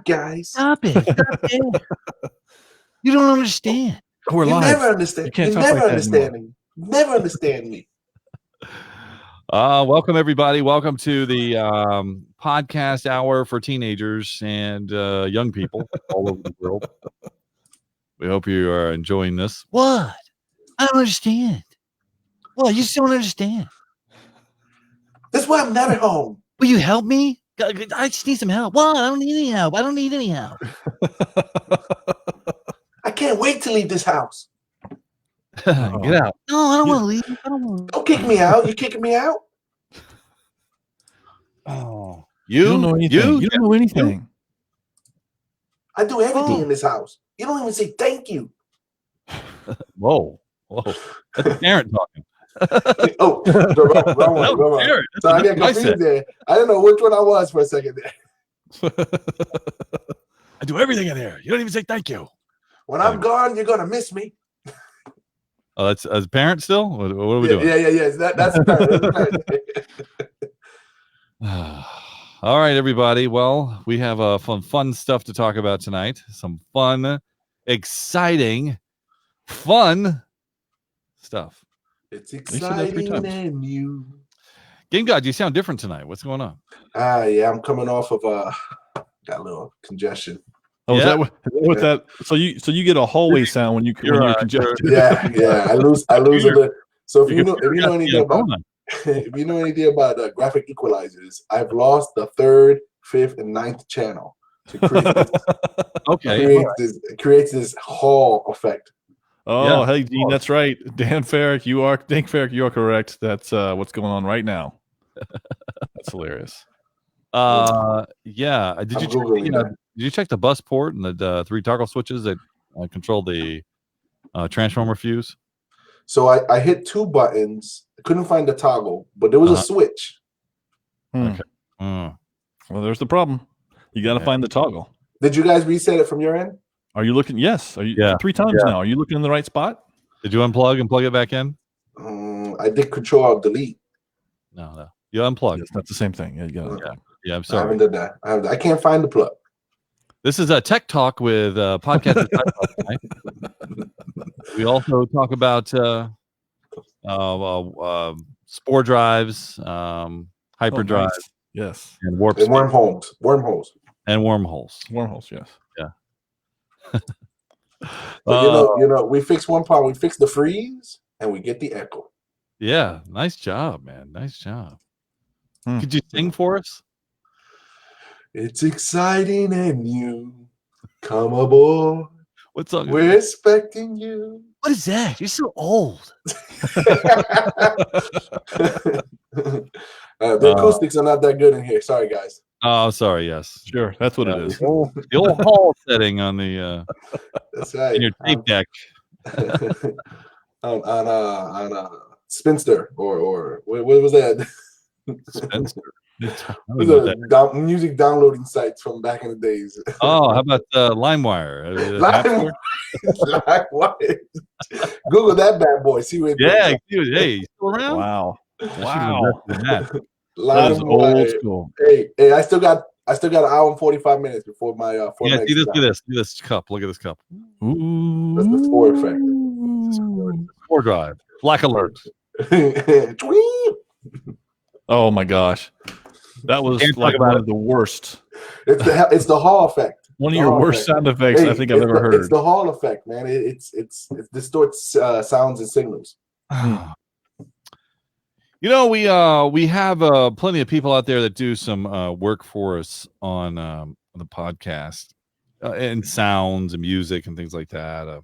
guys. Stop it. Stop it. You don't understand. We're You live. never understand. You can't You talk never like that understand me. Never understand me. Welcome, everybody. Welcome to the podcast hour for teenagers and young people all over the world. We hope you are enjoying this. What? I don't understand. What? You just don't understand. That's why I'm never home. Will you help me? I just need some help. What? I don't need any help. I don't need any help. I can't wait to leave this house. Get out. No, I don't want to leave. I don't want to. Don't kick me out. You kicking me out? Oh, you don't know anything. You don't know anything. I do everything in this house. You don't even say thank you. Whoa. That's a parent talking. Oh, wrong one. So I got confused there. I didn't know which one I was for a second there. I do everything in here. You don't even say thank you. When I'm gone, you're gonna miss me. Oh, that's as a parent still? What are we doing? Yeah. That's parent. All right, everybody. Well, we have fun stuff to talk about tonight. Some fun, exciting, fun stuff. It's exciting and new. Game God, you sound different tonight. What's going on? Yeah, I'm coming off of got a little congestion. Oh, yeah. Is that that? So you get a hallway sound when you're congested. Yeah. I lose a little. So if you know anything about if you know anything about graphic equalizers, I've lost the 3rd, 5th, and 9th channel to create this. Okay. Creates this Hall effect. Oh, hey, Gene, that's right. Dan Farrick, you are correct. That's what's going on right now. That's hilarious. Yeah. Did you check the bus port and the 3 toggle switches that control the transformer fuse? So I hit 2 buttons. I couldn't find the toggle, but there was a switch. Okay. Well, there's the problem. You got to find the toggle. Did you guys reset it from your end? Are you looking? Yes. Are you 3 times now? Are you looking in the right spot? Did you unplug and plug it back in? I did Control Alt Delete. No. You unplugged. It's not the same thing. Yeah, you got it. Yeah, I'm sorry. I haven't done that. I can't find the plug. This is a Tech Talk with podcast. We also talk about spore drives, hyperdrive, yes, and warp and wormholes. And wormholes. Yes. Yeah. So, we fix one part. We fix the freeze, and we get the echo. Yeah, nice job, man. Nice job. Could you sing for us? It's exciting and new. Come aboard. What song? We're expecting you. What is that? You're so old. The acoustics are not that good in here. Sorry, guys. Oh, sorry. Yes, sure. That's what it is. The old hall setting on the. That's right. In your tape deck. on Spinster or what was that? Spinster. Music downloading sites from back in the days. Oh, how about LimeWire? LimeWire. Google that bad boy. See what. Yeah, dude. Hey, you still around? Wow. That is old school. Hey, I still got an hour and 45 minutes before my. See this cup. Look at this cup. Ooh. That's the spore effect. Spore drive. Black alert. Oh my gosh, that was like one of the worst. It's the Hall effect. One of your worst sound effects I think I've ever heard. It's the Hall effect, man. It distorts sounds and signals. We have plenty of people out there that do some work for us on the podcast and sounds and music and things like that.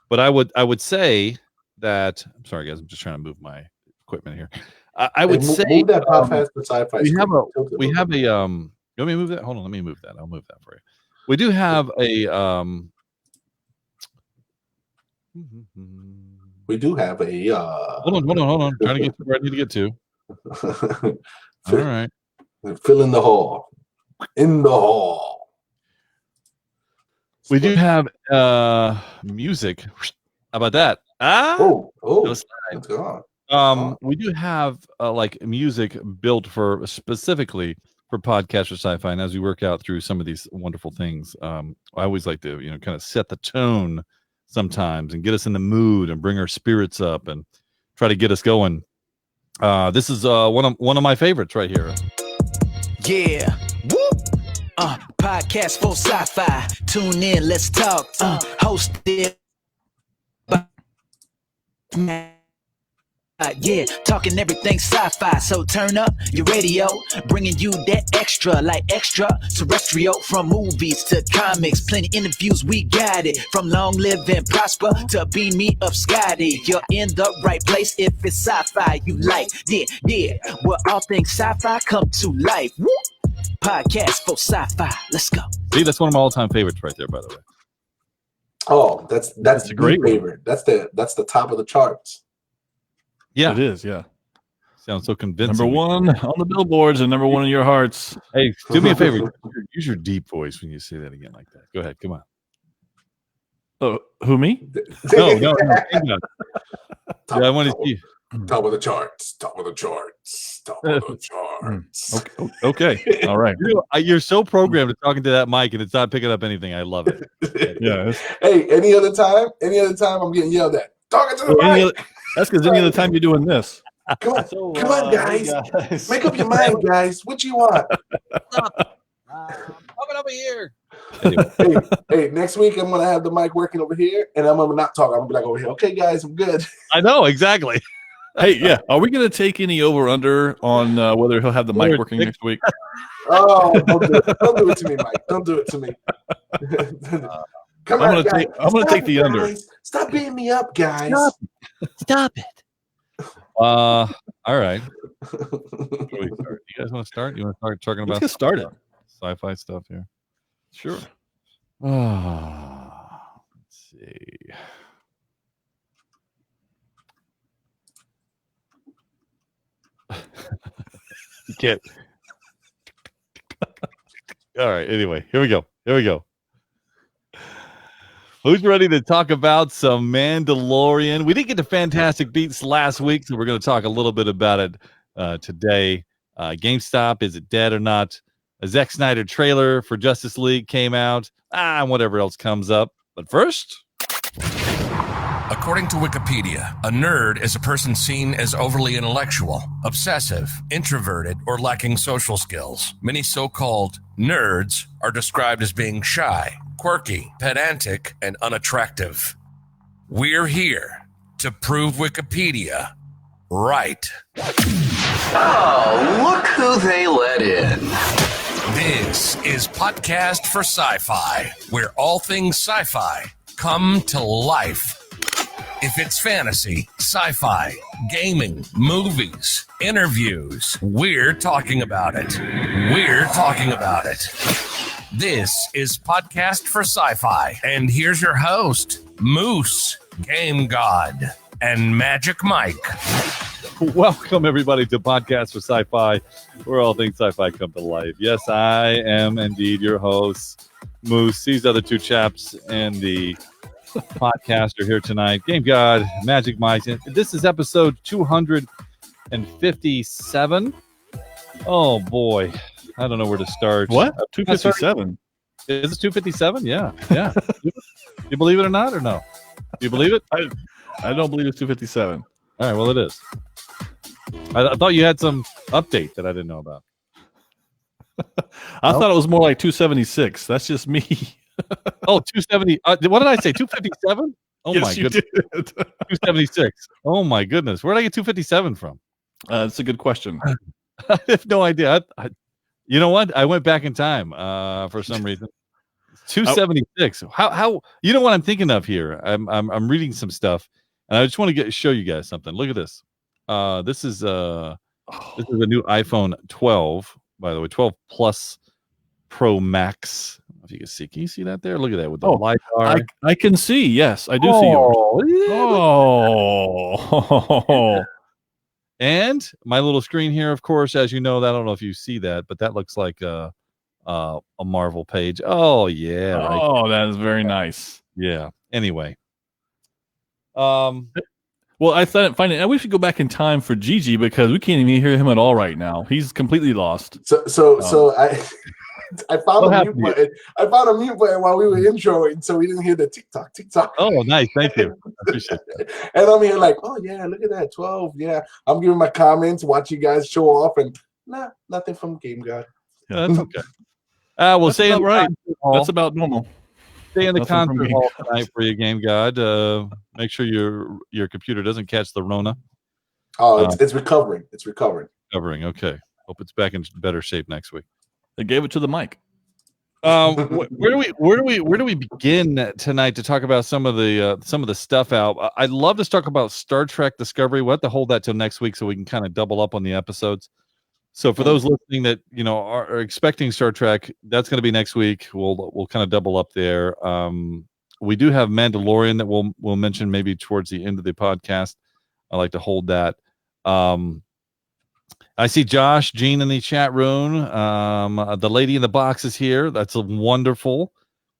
But I would say that I'm sorry, guys. I'm just trying to move my equipment here. I would say move that podcast to sci-fi. We have a you want me to move that? Hold on, let me move that. I'll move that for you. We do have a Hold on. Trying to get to where I need to get to. All right. Fill in the hall. In the hall. We do have music. How about that? It's gone. We do have like music built for specifically for Podcast for Sci-Fi, and as we work out through some of these wonderful things, I always like to kind of set the tone sometimes and get us in the mood and bring our spirits up and try to get us going. This is one of my favorites right here. Yeah. Whoop. Podcast for Sci-Fi. Tune in, let's talk. Hosted by yeah, talking everything sci-fi. So turn up your radio, bringing you that extra, like extra terrestrial. From movies to comics, plenty interviews, we got it. From Long Live and Prosper to Beam Me Up Scotty. You're in the right place if it's sci-fi you like. Yeah, where all things sci-fi come to life. Woo! Podcast for Sci-Fi. Let's go. See, that's one of my all-time favorites right there, by the way. Oh, that's a great favorite. That's the top of the charts. Yeah, it is. Yeah, sounds so convincing. Number one on the billboards and number one in your hearts. Hey, do me a favor. Use your deep voice when you say that again like that. Go ahead. Come on. Oh, who, me? No. Yeah, I want to see. Top of the charts. Top of the charts. Top of the charts. Okay. All right. You're so programmed to talking to that mic, and it's not picking up anything. I love it. Yeah. Hey, any other time I'm getting yelled at. Talking to the mic. That's because any other time you're doing this. Come on, guys. Make up your mind, guys. What you want? Coming over here. Hey, next week I'm gonna have the mic working over here, and I'm gonna not talk. I'm gonna be like over here. Okay, guys, I'm good. I know exactly. Hey, yeah. Are we gonna take any over under on whether he'll have the mic working next week? Oh, don't do it to me, Mike. Don't do it to me. Come on, guys. I'm gonna take the under. Stop beating me up, guys. Stop it. All right. You guys want to start? You want to start talking about Let's get started. Sci-fi stuff here? Sure. Let's see. You can't. All right. Anyway, here we go. Who's ready to talk about some Mandalorian? We didn't get to Fantastic Beats last week, so we're going to talk a little bit about it today. GameStop, is it dead or not? A Zack Snyder trailer for Justice League came out. And whatever else comes up. But first... According to Wikipedia, a nerd is a person seen as overly intellectual, obsessive, introverted, or lacking social skills. Many so-called nerds are described as being shy, quirky, pedantic, and unattractive. We're here to prove Wikipedia right. Oh, look who they let in. This is Podcast for Sci-Fi, where all things sci-fi come to life. If it's fantasy, sci-fi, gaming, movies, interviews, we're talking about it. This is Podcast for Sci-Fi, and here's your host, Moose, Game God, and Magic Mike. Welcome, everybody, to Podcast for Sci-Fi, where all things sci-fi come to life. Yes, I am indeed your host, Moose. These other two chaps and the podcaster here tonight, Game God, Magic Mike. This is episode 257. Oh boy, I don't know where to start. What? 257? Is it 257? Yeah. You believe it or not, or no? Do you believe it? I don't believe it's 257. All right, well, it is. I thought you had some update that I didn't know about. I thought it was more like 276. That's just me. Oh, 270. What did I say? 257? Oh, yes, my goodness. 276. Oh, my goodness. Where did I get 257 from? That's a good question. I have no idea. You know what? I went back in time for some reason. 276. How? You know what I'm thinking of here? I'm reading some stuff, and I just want to show you guys something. Look at this. This is a new iPhone 12, by the way, 12 Plus Pro Max. If you can see, can you see that there? Look at that with the LiDAR. I can see. Yes, I do see yours. Yeah. And my little screen here, of course, as you know, I don't know if you see that, but that looks like a Marvel page. Oh yeah. Oh, that is very nice. Yeah. Anyway. Well, I find it. We should go back in time for Gigi because we can't even hear him at all right now. He's completely lost. So I found a mute happened to you? button. I found a mute button while we were introing, so we didn't hear the TikTok. Oh, nice. Thank you. I appreciate that. And I'm here like, oh yeah, look at that, 12. Yeah, I'm giving my comments, watch you guys show off, and nothing from Game God. Yeah, that's okay. We'll say about right. That's about normal. Stay in the Nothing from concert Game hall tonight for you, Game God. Make sure your computer doesn't catch the Rona. Oh, it's recovering. It's recovering. Recovering. Okay. Hope it's back in better shape next week. They gave it to the mic. Where do we begin tonight to talk about some of the stuff out? I'd love to talk about Star Trek Discovery. We'll have to hold that till next week so we can kind of double up on the episodes. So for those listening that are expecting Star Trek, that's going to be next week. We'll kind of double up there. We do have Mandalorian that we'll mention maybe towards the end of the podcast. I like to hold that. I see Josh, Gene in the chat room. The lady in the box is here. That's wonderful.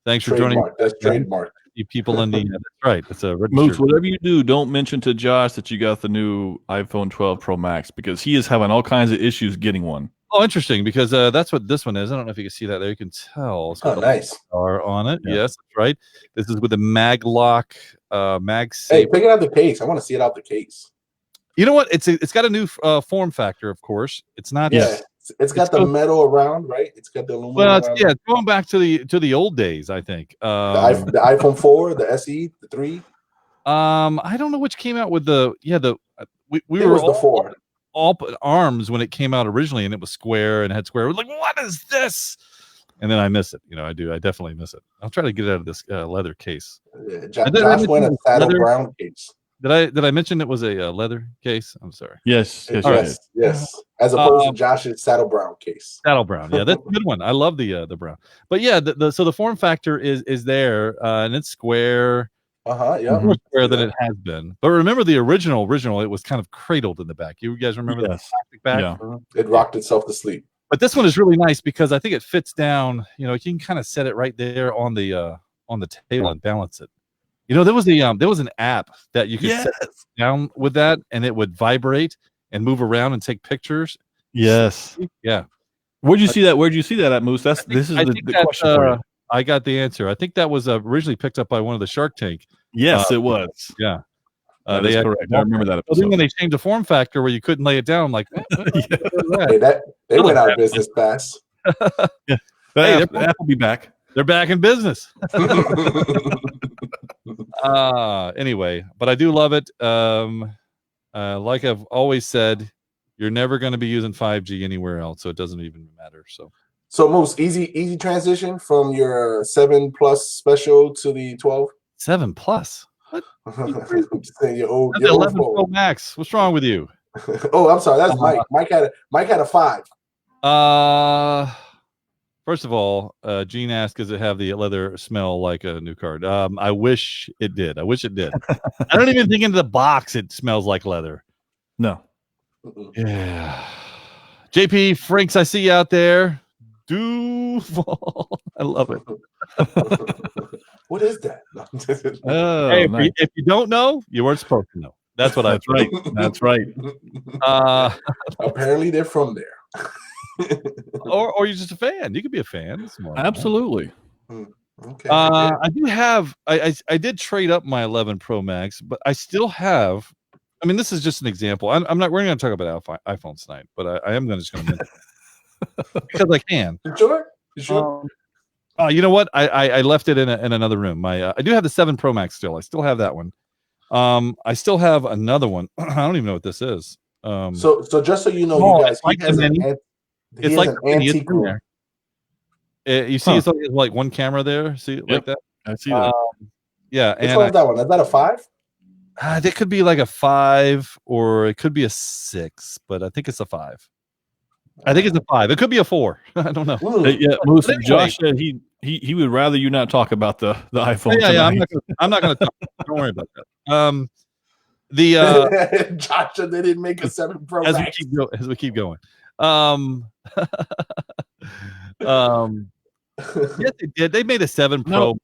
Thanks for joining. That's trademark. You people in the that's right. It's a Moose, whatever you do, don't mention to Josh that you got the new iPhone 12 Pro Max because he is having all kinds of issues getting one. Oh, interesting, because that's what this one is. I don't know if you can see that there. You can tell. It's got Oh, nice. Are on it. Yeah. Yes, that's right. This is with the MagLock MagSafe. Hey, pick it out the case. I want to see it out the case. You know what? It's got a new form factor, of course. It's not. Yeah. It's got the metal around, right? It's got the aluminum. Well, it's going back to the old days, I think. The iPhone 4, the SE, the 3. I don't know which came out with we were was the 4. All arms when it came out originally, and it was square and had square. We're like, what is this? And then I miss it. I do. I definitely miss it. I'll try to get it out of this leather case. Yeah, Josh went a saddle brown case. Did I mention it was a leather case? I'm sorry. Yes. Yes. As opposed to Josh's saddle brown case. Saddle brown. Yeah, that's a good one. I love the brown. But yeah, so the form factor is there, and it's square. Yeah. More square than it has been. But remember the original, it was kind of cradled in the back. You guys remember that plastic back? Yeah. It rocked itself to sleep. But this one is really nice because I think it fits down. You can kind of set it right there on the table and balance it. There was an app that you could set down with that, and it would vibrate and move around and take pictures. Yes. Yeah. Where'd you see that? Where'd you see that at, Moose? This is the question for you. I got the answer. I think that was originally picked up by one of the Shark Tank. Yes, it was. Yeah. That is correct. I remember that episode. Then when they changed the form factor where you couldn't lay it down, I'm like, hey, they went out of business fast. Yeah. That will be back. They're back in business. Anyway, but I do love it. Like I've always said, you're never going to be using 5G anywhere else, so it doesn't even matter. So most easy transition from your 7 Plus special to the 12. 7 Plus. What? I'm just saying your old 11 Pro Max. What's wrong with you? Oh, I'm sorry. That's Mike. Mike had a 5. First of all, Gene asked, does it have the leather smell like a new card? I wish it did. I don't even think in the box it smells like leather. No. Yeah. JP Franks, I see you out there. Duval. I love it. What is that? Hey, nice. If you don't know, you weren't supposed to know. That's what That's right. That's right. Apparently they're from there. or you're just a fan. You could be a fan. Absolutely. Okay. I do have. I did trade up my 11 Pro Max, but I still have. I mean, this is just an example. I'm not. We're going to talk about iPhones tonight, but I am just going to mention because I can. You sure? You know what? I left it in another room. I do have the 7 Pro Max still. I still have that one. I still have another one. I don't even know what this is. So just so you know, you guys, it's like an antique room. You see, it's like one camera there. See, like that. I see that. Yeah, which one is that one? Is that a 5? It could be like a 5, or it could be a 6, but I think it's a 5. I think it's a 5. It could be a 4. I don't know. Yeah, Moose, Josh said he would rather you not talk about the iPhone. Yeah, I'm not going to talk. Don't worry about that. Josh said they didn't make a 7 Pro as Max. we keep going. Yes, they did. They made a 7 Pro.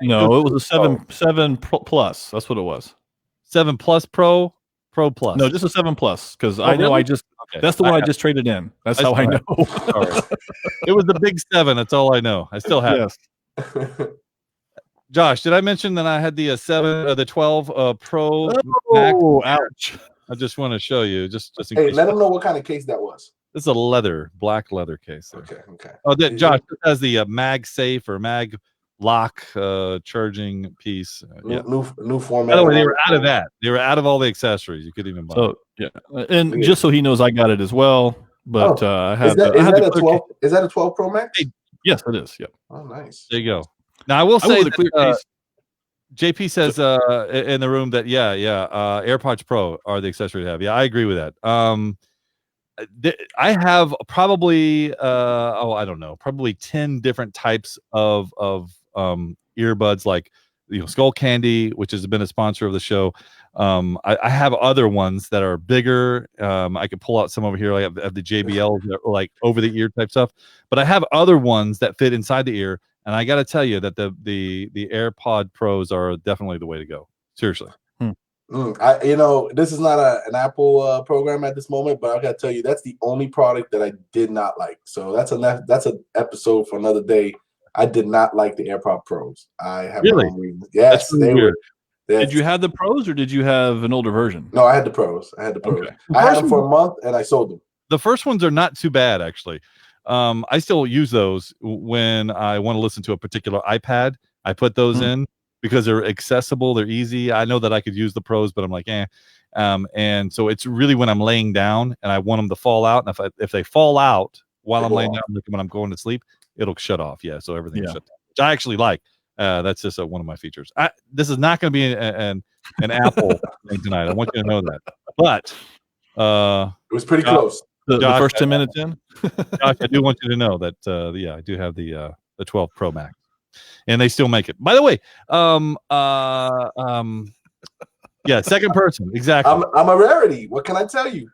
No, it was a 7 Plus. That's what it was. 7 Plus Pro. Pro Plus. No, just a 7 Plus because I know really? that's the one I just traded in. That's how I know. Sorry. It was the big 7. That's all I know. I still have. Yes. Josh, did I mention that I had the 7 or the 12 Pro? Oh, ouch! I just want to show you. Just in Hey, case. let them know what kind of case that was. This is a black leather case. Okay. Oh, Josh, this has the MagSafe or Mag Lock charging piece. New format. By the way, they were out of that. They were out of all the accessories. You couldn't even buy. So yeah, and just so he knows, I got it as well. But I have. Is that a 12 Pro Max? Yes, it is. Yep. Oh, nice. There you go. Now I will say the clear case. JP says in the room that AirPods Pro are the accessory to have. Yeah, I agree with that. I have probably I don't know, probably 10 different types of earbuds, like Skull Candy, which has been a sponsor of the show. I have other ones that are bigger. I could pull out some over here. I have the JBL, like over the ear type stuff, but I have other ones that fit inside the ear. And I got to tell you that the AirPod Pros are definitely the way to go. Seriously. This is not an Apple program at this moment, but I got to tell you, that's the only product that I did not like. So that's an episode for another day. I did not like the AirPod Pros. I have really? my own reasons. Yes, really they weird. were. Did you have the Pros or did you have an older version? No, I had the Pros. Okay. I had them for a month and I sold them. The first ones are not too bad, actually. I still use those when I want to listen to a particular iPad. I put those in because they're accessible. They're easy. I know that I could use the Pros, but I'm like, and so it's really when I'm laying down and I want them to fall out. And if they fall out while I'm laying down, like when I'm going to sleep, it'll shut off. Yeah. So everything will shut down, which I actually like. That's just one of my features. This is not going to be an Apple thing tonight. I want you to know that. But it was pretty close. The first 10 minutes in. Josh, I do want you to know that I do have the 12 Pro Max, and they still make it. By the way, second person, exactly. I'm a rarity. What can I tell you?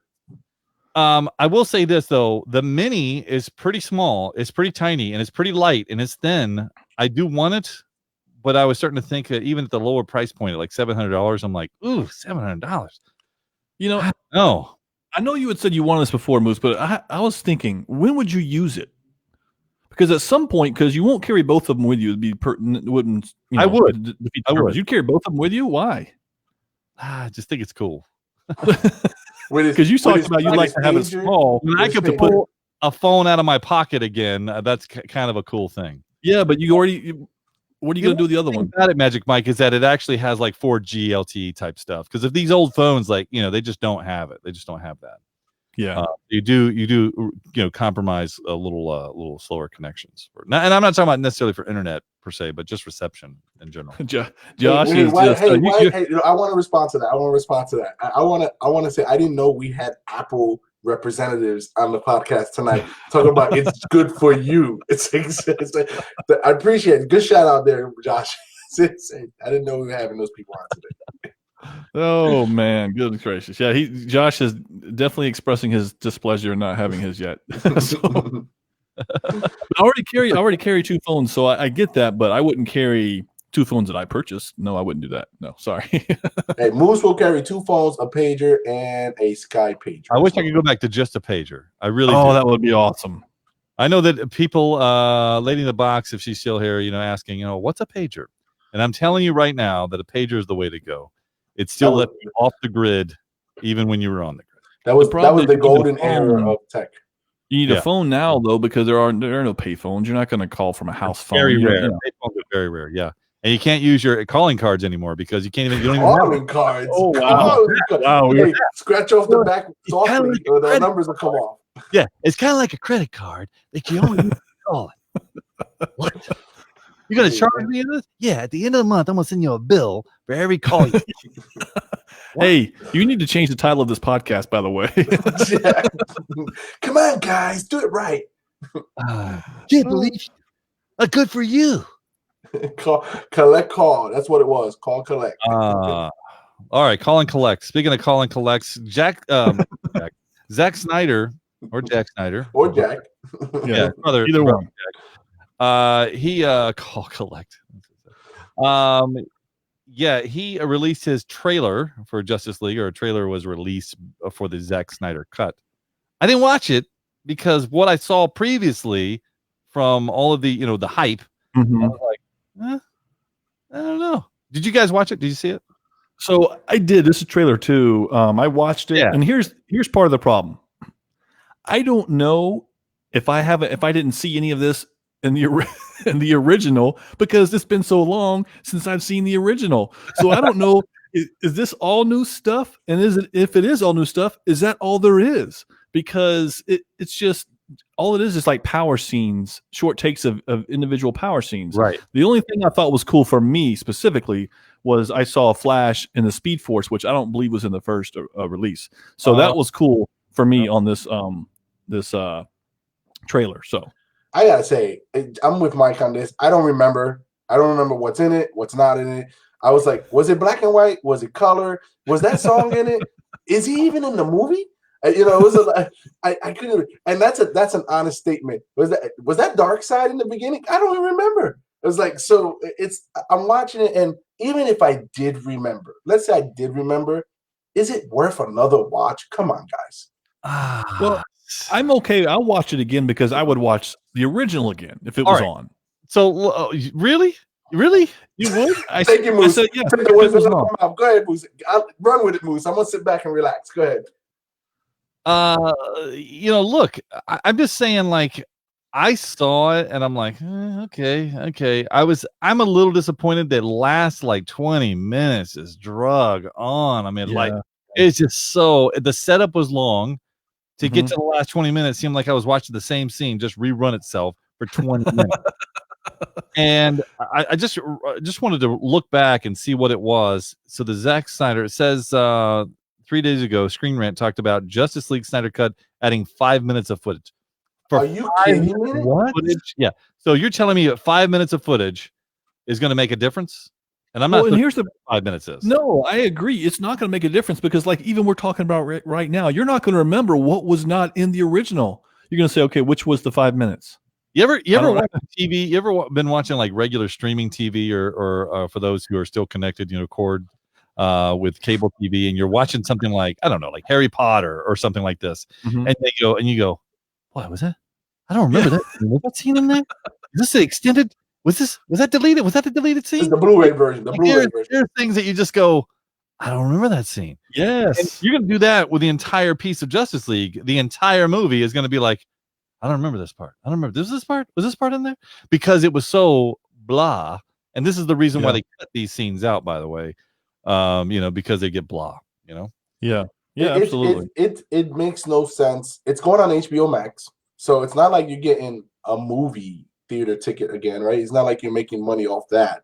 I will say this though: the Mini is pretty small, it's pretty tiny, and it's pretty light, and it's thin. I do want it, but I was starting to think that even at the lower price point at like $700, I'm like, ooh, $700. No. I know you had said you wanted this before, Moose, but I was thinking, when would you use it? Because at some point, because you won't carry both of them with you, I would. You'd carry both of them with you? Why? I just think it's cool. Because you talked about you'd like to have it small. I could pull a phone out of my pocket again. That's kind of a cool thing. Yeah, but what are you going to do with the other one? About it, Magic Mike, is that it actually has like 4G LTE type stuff. Because if these old phones, like they just don't have it. They just don't have that. Yeah, you do compromise a little slower connections. And I'm not talking about necessarily for internet per se, but just reception in general. Josh, I want to respond to that. I want to say I didn't know we had Apple representatives on the podcast tonight talking about it's good for you. I appreciate it. Good shout out there, Josh. I didn't know we were having those people on today. Oh man, goodness gracious! Yeah, Josh is definitely expressing his displeasure in not having his yet. So, I already carry 2 phones, so I get that, but I wouldn't carry 2 phones that I purchased. No, I wouldn't do that. No, sorry. Hey, Moose will carry 2 phones, a pager, and a Sky pager. I wish I could go back to just a pager. I really. Oh, that would be awesome. I know that people, Lady in the Box, if she's still here, asking, what's a pager? And I'm telling you right now that a pager is the way to go. It still let me off the grid, even when you were on the grid. That was the golden era of tech. You need a phone now, though, because there are no pay phones. You're not going to call from a house phone. Very rare. Pay phones are very rare. Yeah, and you can't use your calling cards anymore because you can't even. You don't calling cards. Oh wow! Wow. Hey, scratch off the back softly, or the numbers will come off. Yeah, it's kind of like a credit card that you only use call it. What? You're going to charge me this? Yeah, at the end of the month, I'm going to send you a bill for every call you Hey, you need to change the title of this podcast, by the way. Come on, guys. Do it right. Can't believe you. Good for you. Collect call. That's what it was. Call collect. All right, call and collect. Speaking of call and collects, Zack Snyder or Jack Snyder. Or Jack. Yeah, brother. Either one. He call collect. yeah, he released his trailer for Justice League, or a trailer was released for the Zack Snyder cut. I didn't watch it because what I saw previously from all of the, the hype, I was like, I don't know. Did you guys watch it? Did you see it? So I did. This is a trailer too. I watched it, and here's part of the problem. I don't know if I didn't see any of this in the original, because it's been so long since I've seen the original. So I don't know. Is this all new stuff? And if it is all new stuff, is that all there is? Because it's just all it is like power scenes, short takes of individual power scenes. Right. The only thing I thought was cool for me specifically was I saw a Flash in the Speed Force, which I don't believe was in the first release. So that was cool for me on this trailer. So I gotta say, I'm with Mike on this. I don't remember what's in it, what's not in it. I was like, was it black and white? Was it color? Was that song in it? Is he even in the movie? It was I couldn't, and that's an honest statement. Was that Dark Side in the beginning? I don't even remember. It was like, so I'm watching it, and even if I did remember, let's say I did remember, is it worth another watch? Come on, guys. Well, I'm okay. I'll watch it again because I would watch the original again if it was on. So really, you would? Thank you, Moose. I said, yeah, Go ahead, Moose. I'll run with it, Moose. I'm gonna sit back and relax. Go ahead. Look, I'm just saying, like, I saw it and I'm like, okay. I'm a little disappointed that last like 20 minutes is drug on. I mean, like, it's just so, the setup was long. To get to the last 20 minutes, seemed like I was watching the same scene just rerun itself for 20 minutes. And I just wanted to look back and see what it was. So the Zack Snyder, it says 3 days ago, Screen Rant talked about Justice League Snyder Cut adding 5 minutes of footage. Are you kidding me? What? Footage? Yeah. So you're telling me that 5 minutes of footage is going to make a difference? And I'm not. And here's the 5 minutes is. No, I agree. It's not going to make a difference because, like, even we're talking about right now, you're not going to remember what was not in the original. You're going to say, okay, which was the 5 minutes? You ever watch TV? You ever been watching like regular streaming TV, or for those who are still connected, cord with cable TV, and you're watching something like, I don't know, like Harry Potter or something like this, and you go, what was that? I don't remember that. Was that scene in there? Is this the extended? Was that deleted? Was that the deleted scene? It's the Blu-ray version. There are things that you just go, I don't remember that scene. Yes. And you're going to do that with the entire piece of Justice League. The entire movie is going to be like, I don't remember this part. I don't remember. This part? Was this part in there? Because it was so blah. And this is the reason why they cut these scenes out, by the way. Because they get blah, Yeah. Yeah, absolutely. It makes no sense. It's going on HBO Max. So it's not like you're getting a movie theater ticket again, right? It's not like you're making money off that.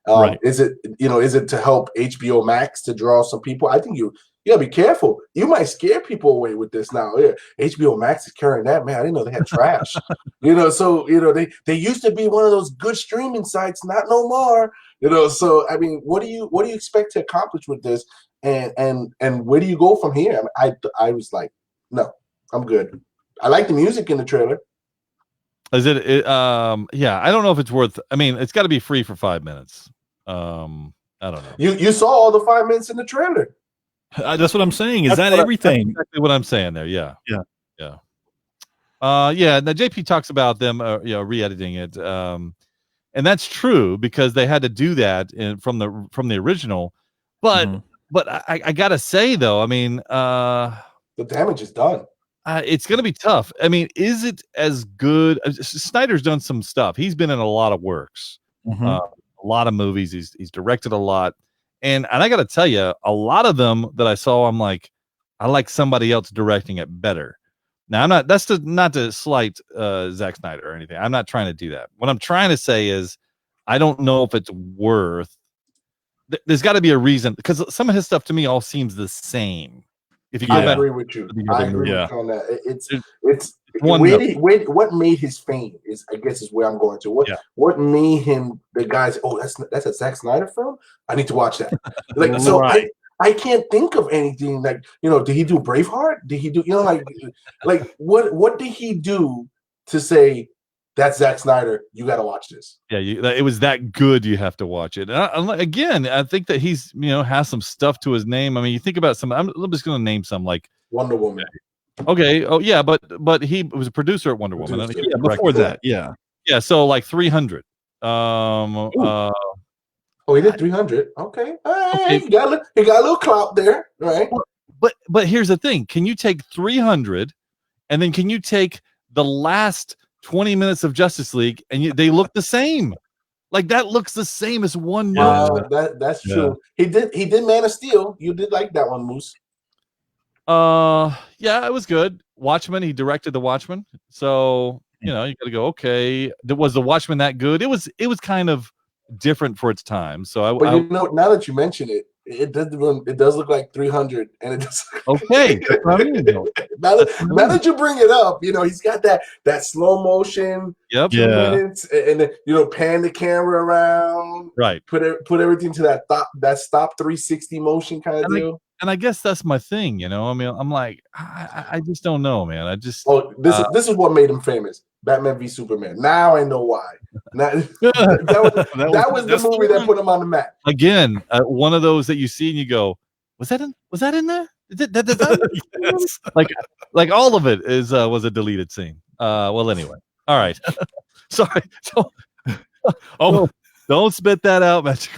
Right. Is it to help HBO Max to draw some people? I think you gotta be careful. You might scare people away with this now. Yeah, HBO Max is carrying that, man. I didn't know they had trash. So they used to be one of those good streaming sites, not no more. So I mean, what do you expect to accomplish with this? And where do you go from here? I was like, no, I'm good. I like the music in the trailer. Is it? Yeah, I don't know if it's worth. I mean, it's got to be free for 5 minutes. I don't know. You saw all the 5 minutes in the trailer. That's what I'm saying. Is that everything? That's exactly what I'm saying there. Yeah. Yeah. Now JP talks about them, re-editing it, and that's true because they had to do that from the original. But I gotta say though, I mean, the damage is done. It's going to be tough. I mean, is it as good? Snyder's done some stuff. He's been in a lot of works, a lot of movies. He's directed a lot. And I got to tell you, a lot of them that I saw, I'm like, I like somebody else directing it better. Now, that's not to slight Zack Snyder or anything. I'm not trying to do that. What I'm trying to say is, I don't know if it's worth. There's got to be a reason, because some of his stuff to me all seems the same. If you I agree with you. I agree with you on that. It's what made his fame is where I'm going to. What made him the guys? Oh, that's a Zack Snyder film. I need to watch that. I can't think of anything like Did he do Braveheart? Did he do like what did he do to say that's Zack Snyder. You got to watch this. Yeah, it was that good. You have to watch it. Again, I think that he's has some stuff to his name. I mean, you think about some. I'm just going to name some like Wonder Woman. Okay. Oh yeah, but he was a producer at Wonder Woman. Yeah, before that. Yeah. Yeah. So like 300. Oh, he did 300. Okay. All right. Okay. He got a little clout there, right? But here's the thing: can you take 300, and then can you take the last 20 minutes of Justice League, and they look the same? Like that looks the same as one movie. That's true. He did Man of Steel. You did like that one, Moose. Yeah, it was good. Watchmen. He directed The Watchmen, so you got to go. Okay, was The Watchmen that good? It was kind of different for its time. So now that you mention it, it does look like 300, and it does. Okay. now that you bring it up, he's got that slow motion. Yep. 2 minutes, and then pan the camera around. Right. Put everything to that stop 360 motion kind of deal. And I guess that's my thing, I mean, I'm like, I just don't know, man. This is what made him famous. Batman v Superman. Now I know why. That was the movie that put him on the map. Again, one of those that you see and you go, was that in there? Yes. Like all of it was a deleted scene. Well, anyway, all right. Sorry. Don't spit that out, Magic.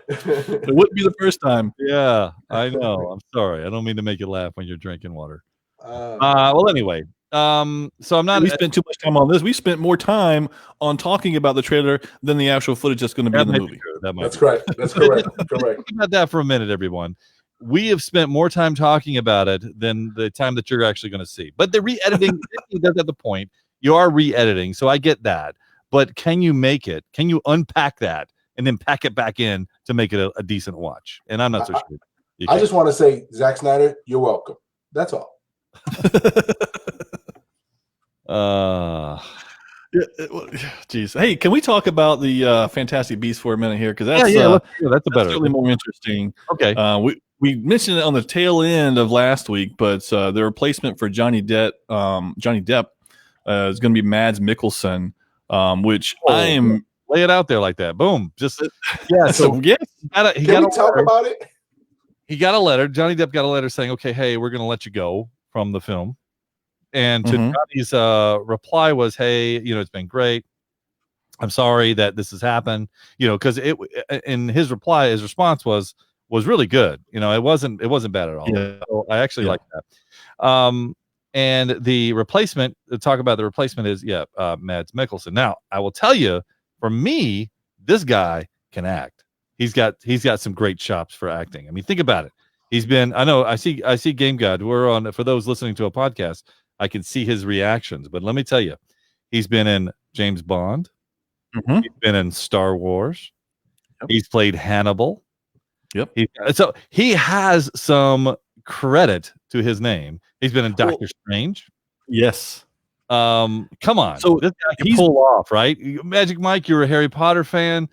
It wouldn't be the first time. Yeah, I know. I'm sorry. I don't mean to make you laugh when you're drinking water. Well, anyway. So I'm not. We spent too much time on this. We spent more time on talking about the trailer than the actual footage that's going to be in the movie. That's correct. That's correct. Correct. Think about that for a minute, everyone. We have spent more time talking about it than the time that you're actually going to see. But the re-editing that's at the point. You are re-editing, so I get that. But can you make it? Can you unpack that and then pack it back in to make it a decent watch? And I'm not so sure. I just want to say, Zack Snyder, you're welcome. That's all. Geez. Hey, can we talk about the Fantastic Beasts for a minute here? Because that's certainly more interesting. Okay. We mentioned it on the tail end of last week, but the replacement for Johnny Depp is going to be Mads Mikkelsen, which I am. Lay it out there like that. Boom. Just So yes. Can we talk about it? He got a letter. Johnny Depp got a letter saying, "Okay, hey, we're going to let you go from the film." And to Johnny's reply was, "Hey, it's been great. I'm sorry that this has happened." Because in his reply, his response was really good. It wasn't bad at all. Yeah. So I actually like that. And the replacement, to talk about the replacement is Mads Mikkelsen. Now I will tell you, for me, this guy can act. He's got some great chops for acting. I mean, think about it. I see Game God. We're on, for those listening to a podcast, I can see his reactions. But let me tell you, he's been in James Bond. Mm-hmm. He's been in Star Wars. Yep. He's played Hannibal. Yep. So he has some credit to his name. He's been in Doctor Strange. Yes. Come on. So this guy can pull off, right? Magic Mike, you're a Harry Potter fan.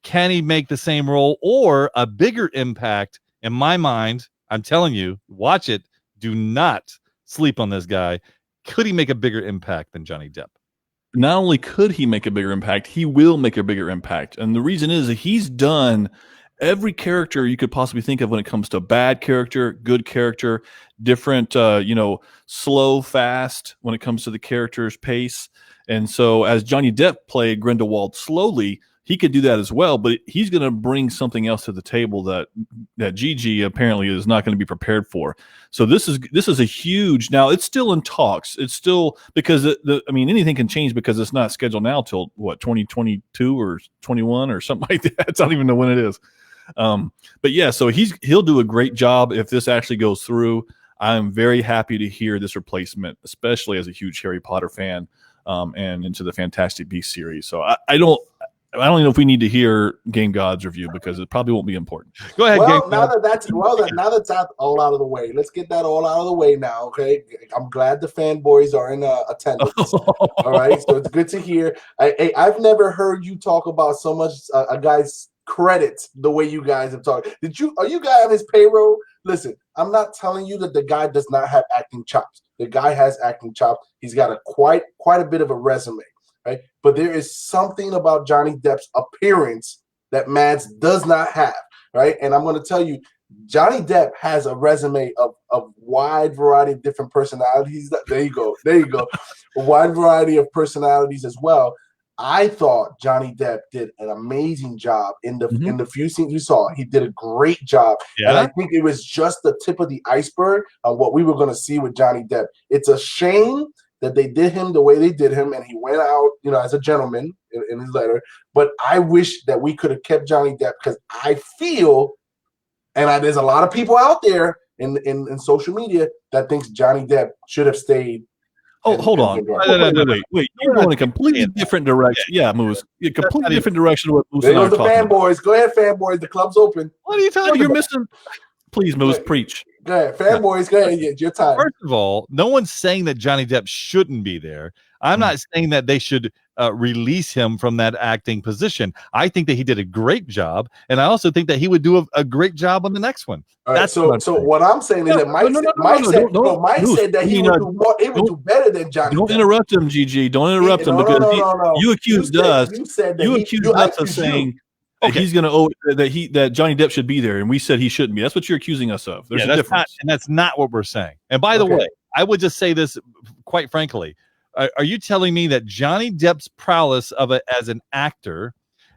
Can he make the same role or a bigger impact? In my mind, I'm telling you, watch it. Do not sleep on this guy. Could he make a bigger impact than Johnny Depp? Not only could he make a bigger impact, he will make a bigger impact. And the reason is that he's done every character you could possibly think of when it comes to bad character, good character, different, slow, fast when it comes to the character's pace. And so as Johnny Depp played Grindelwald slowly, he could do that as well, but he's going to bring something else to the table that Gigi apparently is not going to be prepared for. So this is a huge. Now it's still in talks. It's still because anything can change because it's not scheduled now till 2022 or 21 or something like that. I don't even know when it is. But yeah, so he'll do a great job if this actually goes through. I'm very happy to hear this replacement, especially as a huge Harry Potter fan, and into the Fantastic Beasts series. So I don't even know if we need to hear Game God's review because it probably won't be important. Go ahead, Game God. Now that's all out of the way. Let's get that all out of the way now, okay? I'm glad the fanboys are in attendance. All right, so it's good to hear. I've never heard you talk about so much a guy's credits the way you guys have talked. Are you guys on his payroll? Listen, I'm not telling you that the guy does not have acting chops. The guy has acting chops. He's got quite a bit of a resume. right? But there is something about Johnny Depp's appearance that Mads does not have, right? And I'm going to tell you, Johnny Depp has a resume of wide variety of different personalities. There you go. A wide variety of personalities as well. I thought Johnny Depp did an amazing job in the few scenes you saw. He did a great job. Yeah. And I think it was just the tip of the iceberg of what we were going to see with Johnny Depp. It's a shame that they did him the way they did him, and he went out, as a gentleman in his letter. But I wish that we could have kept Johnny Depp, because I feel, and there's a lot of people out there in social media that thinks Johnny Depp should have stayed. Oh, hold on. Wait. You're going a completely different direction. Yeah, Moose. A completely different direction of what Moose and I are talking about. Fanboys. Go ahead, fanboys. The club's open. What are you talking about? You're missing. Please, Moose, preach. Go ahead. Fanboys, go ahead. It's your time. First of all, no one's saying that Johnny Depp shouldn't be there. I'm not saying that they should release him from that acting position. I think that he did a great job, and I also think that he would do a great job on the next one. All right, so what I'm saying is that Mike said that he would do better than Johnny. Don't interrupt him, GG. Don't interrupt him, because you accused us. You accused us of saying that he's going to that Johnny Depp should be there, and we said he shouldn't be. That's what you're accusing us of. There's a difference, and that's not what we're saying. And by the way, I would just say this quite frankly. Are you telling me that Johnny Depp's prowess as an actor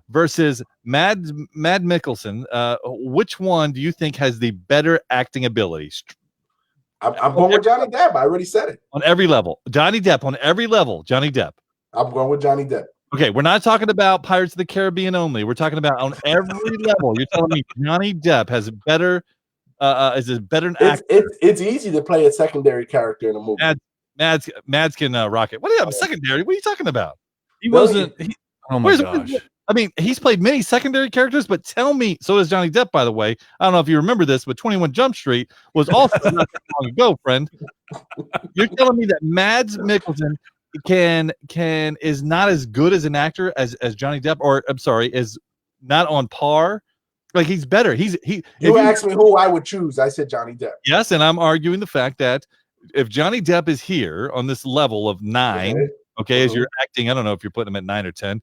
versus Mads Mikkelsen, which one do you think has the better acting abilities? I'm going with Johnny Depp. I already said it. On every level. Johnny Depp, on every level. Johnny Depp. I'm going with Johnny Depp. Okay, we're not talking about Pirates of the Caribbean only. We're talking about on every level. You're telling me Johnny Depp has better is better an actor. It's easy to play a secondary character in a movie. Mads can rock it. What do you have? Secondary? What are you talking about? He wasn't. Oh my gosh! I mean, he's played many secondary characters, but tell me. So does Johnny Depp, by the way. I don't know if you remember this, but 21 Jump Street was also not that long ago, friend. You're telling me that Mads Mikkelsen is not as good as an actor as Johnny Depp, or I'm sorry, is not on par. Like, he's better. You asked me who I would choose. I said Johnny Depp. Yes, and I'm arguing the fact that if Johnny Depp is here on this level of 9, as you're acting, I don't know if you're putting him at 9 or 10,